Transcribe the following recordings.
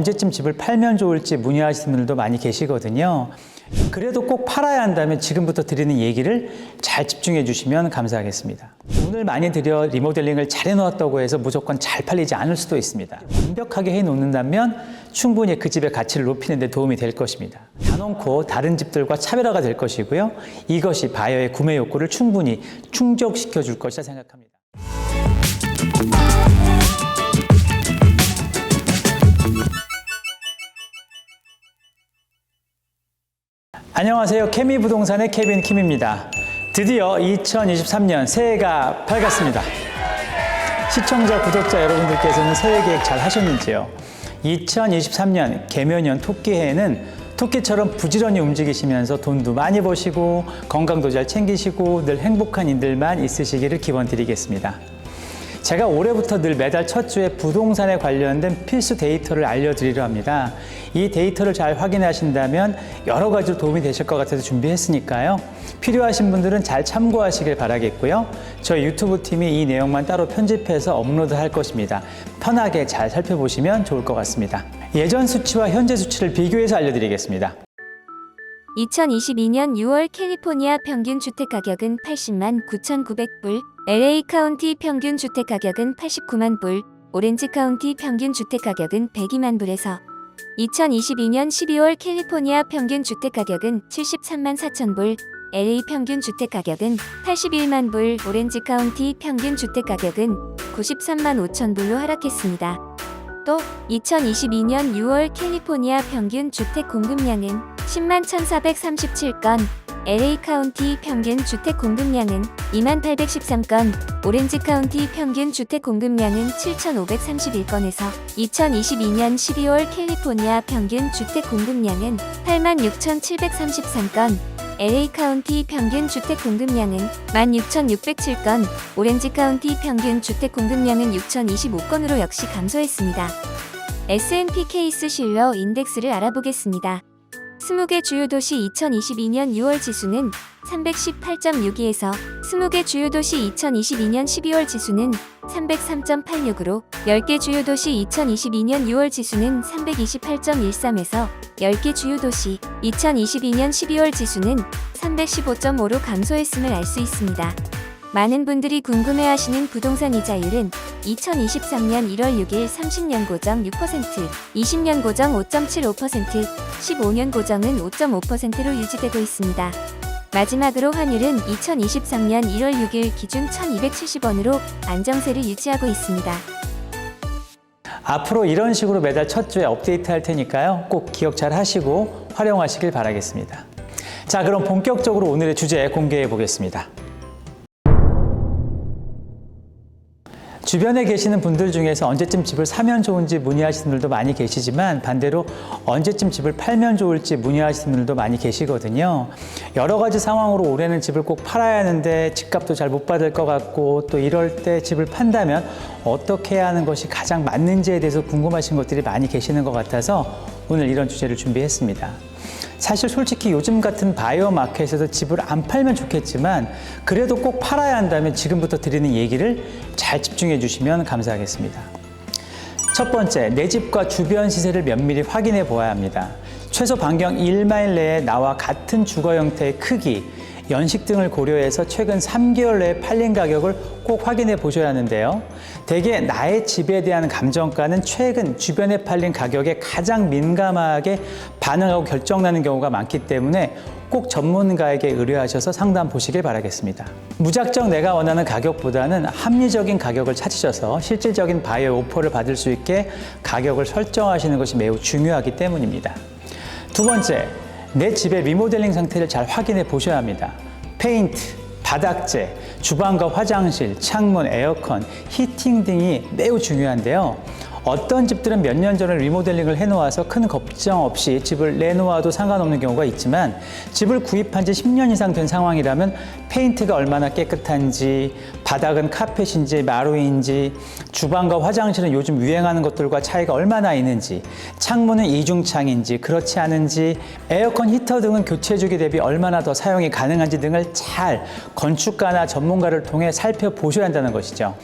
언제쯤 집을 팔면 좋을지 문의하시는 분들도 많이 계시거든요. 그래도 꼭 팔아야 한다면 지금부터 드리는 얘기를 잘 집중해 주시면 감사하겠습니다. 돈을 많이 들여 리모델링을 잘 해놓았다고 해서 무조건 잘 팔리지 않을 수도 있습니다. 완벽하게 해놓는다면 충분히 그 집의 가치를 높이는 데 도움이 될 것입니다. 단언코 다른 집들과 차별화가 될 것이고요. 이것이 바이어의 구매 욕구를 충분히 충족시켜 줄 것이라 생각합니다. 안녕하세요. 케미부동산의 케빈 킴입니다. 드디어 2023년 새해가 밝았습니다. 시청자, 구독자 여러분들께서는 새해 계획 잘 하셨는지요? 2023년 개묘년 토끼해에는 토끼처럼 부지런히 움직이시면서 돈도 많이 버시고 건강도 잘 챙기시고 늘 행복한 일들만 있으시기를 기원드리겠습니다. 제가 올해부터 늘 매달 첫 주에 부동산에 관련된 필수 데이터를 알려드리려 합니다. 이 데이터를 잘 확인하신다면 여러 가지로 도움이 되실 것 같아서 준비했으니까요. 필요하신 분들은 잘 참고하시길 바라겠고요. 저희 유튜브 팀이 이 내용만 따로 편집해서 업로드할 것입니다. 편하게 잘 살펴보시면 좋을 것 같습니다. 예전 수치와 현재 수치를 비교해서 알려드리겠습니다. 2022년 6월 캘리포니아 평균 주택가격은 80만 9,900불, LA 카운티 평균 주택가격은 89만 불, 오렌지 카운티 평균 주택가격은 102만 불에서 2022년 12월 캘리포니아 평균 주택가격은 73만 4천 불, LA 평균 주택가격은 81만 불, 오렌지 카운티 평균 주택가격은 93만 5천 불로 하락했습니다. 또 2022년 6월 캘리포니아 평균 주택 공급량은 10만 1,437건, LA 카운티 평균 주택 공급량은 2만 813건, 오렌지 카운티 평균 주택 공급량은 7,531건에서 2022년 12월 캘리포니아 평균 주택 공급량은 8만 6,733건, LA 카운티 평균 주택 공급량은 16,607건, 오렌지 카운티 평균 주택 공급량은 6,025건으로 역시 감소했습니다. S&P 케이스 실러 인덱스를 알아보겠습니다. 20개 주요 도시 2022년 6월 지수는 318.62에서 20개 주요 도시 2022년 12월 지수는 303.86으로 10개 주요 도시 2022년 6월 지수는 328.13에서 10개 주요 도시 2022년 12월 지수는 315.5로 감소했음을 알 수 있습니다. 많은 분들이 궁금해하시는 부동산 이자율은 2023년 1월 6일 30년 고정 6%, 20년 고정 5.75%, 15년 고정은 5.5%로 유지되고 있습니다. 마지막으로 환율은 2023년 1월 6일 기준 1,270원으로 안정세를 유지하고 있습니다. 앞으로 이런 식으로 매달 첫 주에 업데이트 할 테니까요. 꼭 기억 잘 하시고 활용하시길 바라겠습니다. 자, 그럼 본격적으로 오늘의 주제 공개해 보겠습니다. 주변에 계시는 분들 중에서 언제쯤 집을 사면 좋은지 문의하시는 분들도 많이 계시지만 반대로 언제쯤 집을 팔면 좋을지 문의하시는 분들도 많이 계시거든요. 여러 가지 상황으로 올해는 집을 꼭 팔아야 하는데 집값도 잘 못 받을 것 같고 또 이럴 때 집을 판다면 어떻게 해야 하는 것이 가장 맞는지에 대해서 궁금하신 것들이 많이 계시는 것 같아서 오늘 이런 주제를 준비했습니다. 사실 솔직히 요즘 같은 바이오 마켓에서 집을 안 팔면 좋겠지만 그래도 꼭 팔아야 한다면 지금부터 드리는 얘기를 잘 집중해 주시면 감사하겠습니다. 첫 번째, 내 집과 주변 시세를 면밀히 확인해 보아야 합니다. 최소 반경 1마일 내에 나와 같은 주거 형태의 크기, 연식 등을 고려해서 최근 3개월 내에 팔린 가격을 꼭 확인해 보셔야 하는데요. 대개 나의 집에 대한 감정가는 최근 주변에 팔린 가격에 가장 민감하게 반응하고 결정나는 경우가 많기 때문에 꼭 전문가에게 의뢰하셔서 상담 보시길 바라겠습니다. 무작정 내가 원하는 가격보다는 합리적인 가격을 찾으셔서 실질적인 바이어 오퍼를 받을 수 있게 가격을 설정하시는 것이 매우 중요하기 때문입니다. 두 번째, 내 집의 리모델링 상태를 잘 확인해 보셔야 합니다. 페인트, 바닥재, 주방과 화장실, 창문, 에어컨, 히팅 등이 매우 중요한데요. 어떤 집들은 몇 년 전에 리모델링을 해놓아서 큰 걱정 없이 집을 내놓아도 상관없는 경우가 있지만 집을 구입한 지 10년 이상 된 상황이라면 페인트가 얼마나 깨끗한지, 바닥은 카펫인지 마루인지, 주방과 화장실은 요즘 유행하는 것들과 차이가 얼마나 있는지, 창문은 이중창인지 그렇지 않은지, 에어컨 히터 등은 교체 주기 대비 얼마나 더 사용이 가능한지 등을 잘 건축가나 전문가를 통해 살펴보셔야 한다는 것이죠.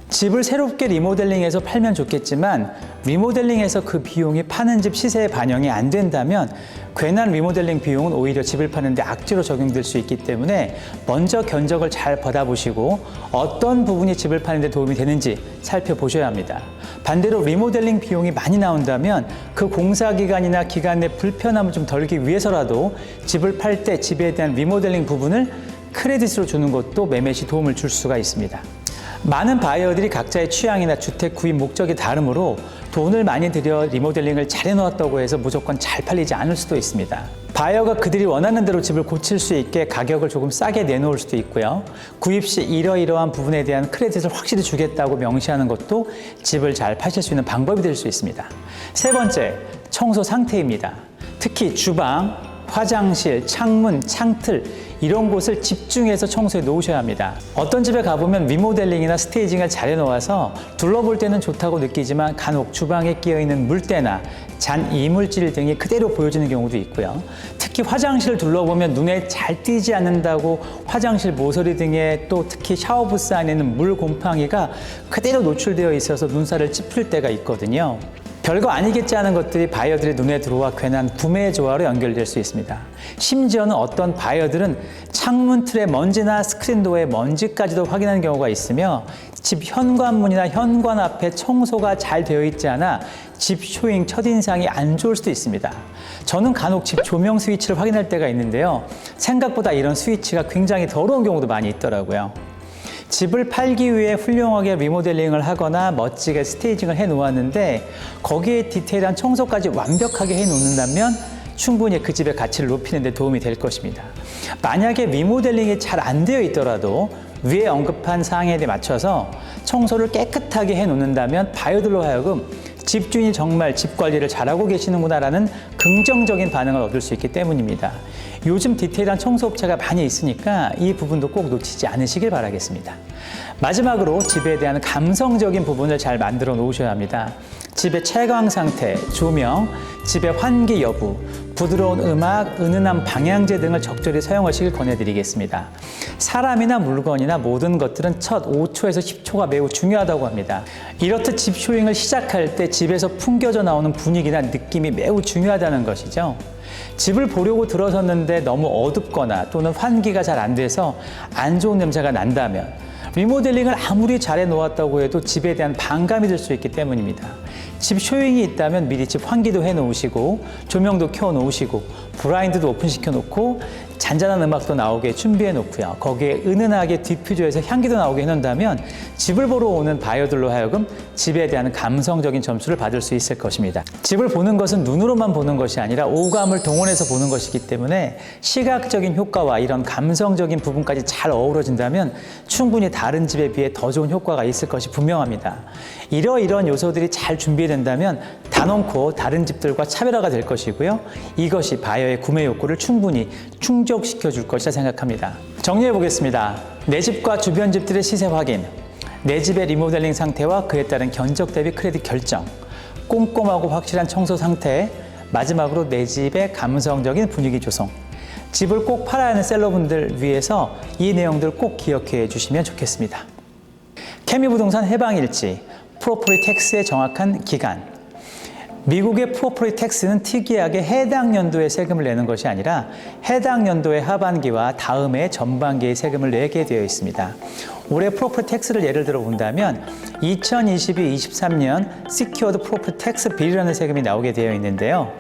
집을 새롭게 리모델링해서 팔면 좋겠지만 리모델링해서 그 비용이 파는 집 시세에 반영이 안 된다면 괜한 리모델링 비용은 오히려 집을 파는데 악재로 적용될 수 있기 때문에 먼저 견적을 잘 받아보시고 어떤 부분이 집을 파는데 도움이 되는지 살펴보셔야 합니다. 반대로 리모델링 비용이 많이 나온다면 그 공사 기간이나 기간 내 불편함을 좀 덜기 위해서라도 집을 팔 때 집에 대한 리모델링 부분을 크레딧으로 주는 것도 매매 시 도움을 줄 수가 있습니다. 많은 바이어들이 각자의 취향이나 주택 구입 목적이 다르므로 돈을 많이 들여 리모델링을 잘 해놓았다고 해서 무조건 잘 팔리지 않을 수도 있습니다. 바이어가 그들이 원하는 대로 집을 고칠 수 있게 가격을 조금 싸게 내놓을 수도 있고요. 구입 시 이러이러한 부분에 대한 크레딧을 확실히 주겠다고 명시하는 것도 집을 잘 파실 수 있는 방법이 될 수 있습니다. 세 번째, 청소 상태입니다. 특히 주방, 화장실, 창문, 창틀 이런 곳을 집중해서 청소해 놓으셔야 합니다. 어떤 집에 가보면 리모델링이나 스테이징을 잘 해놓아서 둘러볼 때는 좋다고 느끼지만 간혹 주방에 끼어있는 물때나 잔 이물질 등이 그대로 보여지는 경우도 있고요. 특히 화장실을 둘러보면 눈에 잘 띄지 않는다고 화장실 모서리 등에 또 특히 샤워부스 안에는 물 곰팡이가 그대로 노출되어 있어서 눈살을 찌푸릴 때가 있거든요. 별거 아니겠지 하는 것들이 바이어들의 눈에 들어와 괜한 구매 조화로 연결될 수 있습니다. 심지어는 어떤 바이어들은 창문 틀의 먼지나 스크린도어의 먼지까지도 확인하는 경우가 있으며 집 현관문이나 현관 앞에 청소가 잘 되어 있지 않아 집 쇼잉 첫인상이 안 좋을 수도 있습니다. 저는 간혹 집 조명 스위치를 확인할 때가 있는데요. 생각보다 이런 스위치가 굉장히 더러운 경우도 많이 있더라고요. 집을 팔기 위해 훌륭하게 리모델링을 하거나 멋지게 스테이징을 해 놓았는데 거기에 디테일한 청소까지 완벽하게 해 놓는다면 충분히 그 집의 가치를 높이는 데 도움이 될 것입니다. 만약에 리모델링이 잘 안 되어 있더라도 위에 언급한 사항에 맞춰서 청소를 깨끗하게 해 놓는다면 바이어들로 하여금 집주인이 정말 집 관리를 잘하고 계시는구나라는 긍정적인 반응을 얻을 수 있기 때문입니다. 요즘 디테일한 청소업체가 많이 있으니까 이 부분도 꼭 놓치지 않으시길 바라겠습니다. 마지막으로 집에 대한 감성적인 부분을 잘 만들어 놓으셔야 합니다. 집의 채광 상태, 조명, 집의 환기 여부, 부드러운 음악, 은은한 방향제 등을 적절히 사용하시길 권해드리겠습니다. 사람이나 물건이나 모든 것들은 첫 5초에서 10초가 매우 중요하다고 합니다. 이렇듯 집 쇼잉을 시작할 때 집에서 풍겨져 나오는 분위기나 느낌이 매우 중요하다는 것이죠. 집을 보려고 들어섰는데 너무 어둡거나 또는 환기가 잘 안 돼서 안 좋은 냄새가 난다면 리모델링을 아무리 잘 해놓았다고 해도 집에 대한 반감이 들 수 있기 때문입니다. 집 쇼잉이 있다면 미리 집 환기도 해놓으시고 조명도 켜놓으시고 블라인드도 오픈시켜 놓고 잔잔한 음악도 나오게 준비해 놓고요. 거기에 은은하게 디퓨저에서 향기도 나오게 해놓는다면 집을 보러 오는 바이어들로 하여금 집에 대한 감성적인 점수를 받을 수 있을 것입니다. 집을 보는 것은 눈으로만 보는 것이 아니라 오감을 동원해서 보는 것이기 때문에 시각적인 효과와 이런 감성적인 부분까지 잘 어우러진다면 충분히 다른 집에 비해 더 좋은 효과가 있을 것이 분명합니다. 이러이러한 요소들이 잘 준비된다면 단언코 다른 집들과 차별화가 될 것이고요. 이것이 바이어의 구매 욕구를 충분히 충족시켜 줄 것이라 생각합니다. 정리해 보겠습니다. 내 집과 주변 집들의 시세 확인, 내 집의 리모델링 상태와 그에 따른 견적 대비 크레딧 결정, 꼼꼼하고 확실한 청소 상태, 마지막으로 내 집의 감성적인 분위기 조성. 집을 꼭 팔아야 하는 셀러분들 위해서 이 내용들 꼭 기억해 주시면 좋겠습니다. 케미부동산 해방일지, 프로퍼티 텍스의 정확한 기간. 미국의 프로퍼티 텍스는 특이하게 해당 연도에 세금을 내는 것이 아니라 해당 연도의 하반기와 다음해 전반기에 세금을 내게 되어 있습니다. 올해 프로퍼티 텍스를 예를 들어 본다면 2022-23년 Secured Property Tax Bill이라는 세금이 나오게 되어 있는데요.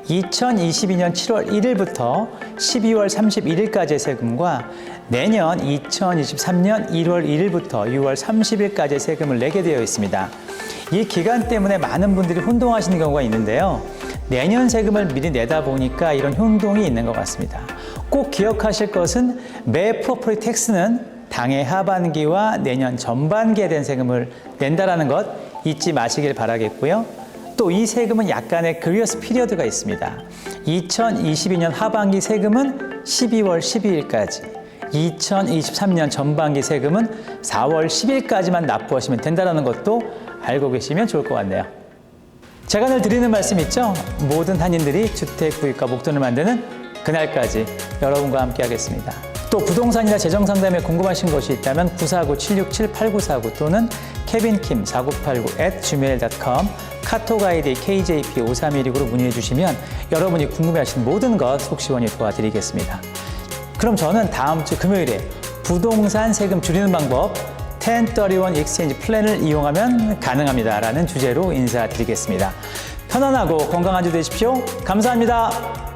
2022년 7월 1일부터 12월 31일까지의 세금과 내년 2023년 1월 1일부터 6월 30일까지의 세금을 내게 되어 있습니다. 이 기간 때문에 많은 분들이 혼동하시는 경우가 있는데요. 내년 세금을 미리 내다 보니까 이런 혼동이 있는 것 같습니다. 꼭 기억하실 것은 매 프로퍼티 텍스는 당해 하반기와 내년 전반기에 대한 세금을 낸다라는 것 잊지 마시길 바라겠고요. 또 이 세금은 약간의 그리어스 피리어드가 있습니다. 2022년 하반기 세금은 12월 12일까지, 2023년 전반기 세금은 4월 10일까지만 납부하시면 된다는 것도 알고 계시면 좋을 것 같네요. 제가 늘 드리는 말씀 있죠? 모든 한인들이 주택 구입과 목돈을 만드는 그날까지 여러분과 함께 하겠습니다. 또 부동산이나 재정상담에 궁금하신 것이 있다면 949-767-8949 또는 kevinkim4989@gmail.com, 카톡 아이디 KJP5316으로 문의해 주시면 여러분이 궁금해하시는 모든 것 속시원히 도와드리겠습니다. 그럼 저는 다음 주 금요일에 부동산 세금 줄이는 방법 1031 익스체인지 플랜을 이용하면 가능합니다 라는 주제로 인사드리겠습니다. 편안하고 건강한 주 되십시오. 감사합니다.